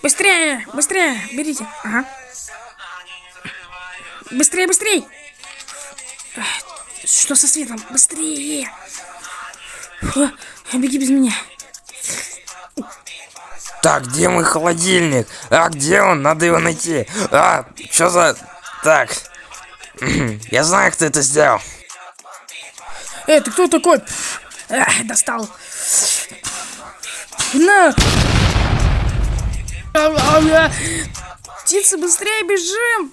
Быстрее, быстрее, берите. Ага. Быстрее, быстрее. Что со светом? Быстрее. Фу, беги без меня. Так, где мой холодильник? А, где он? Надо его найти. А, что за... Так. Я знаю, кто это сделал. Ты кто такой? Достал. На! Птица, быстрее бежим!